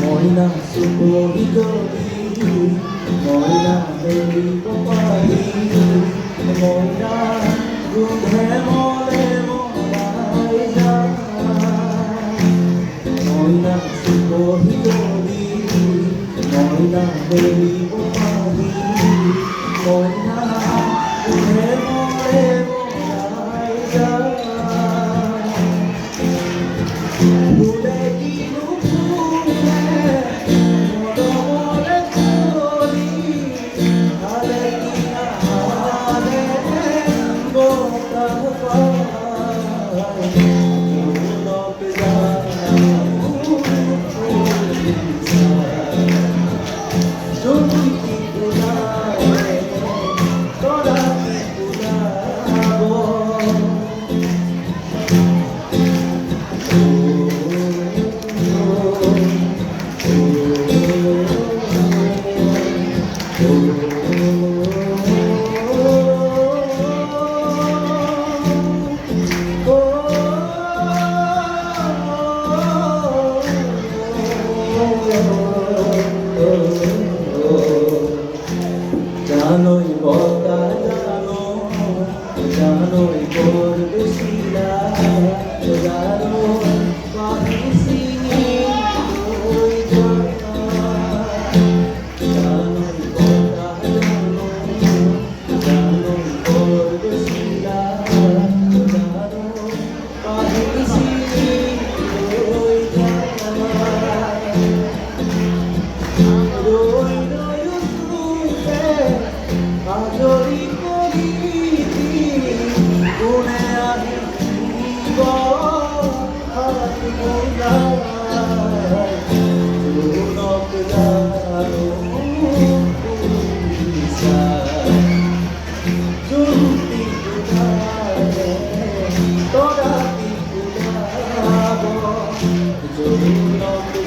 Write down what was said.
Moina supori jodi, moina devi kopari, moina gundhe mole molai ja. Moina supori jodi, moina devi kopari, moina gundhe mole molai ja. জানোই বতা জানোই করবে শিলা জানো পাখি সিঙে ওই জানোই বতা জানোই করবে শিলা জানো পাখি সিঙে ওই আজরি করিতি গুণে আহি হাতি মোলায় জুনক জানো জুতি গুণায় তোরা কি গুণাব জুনক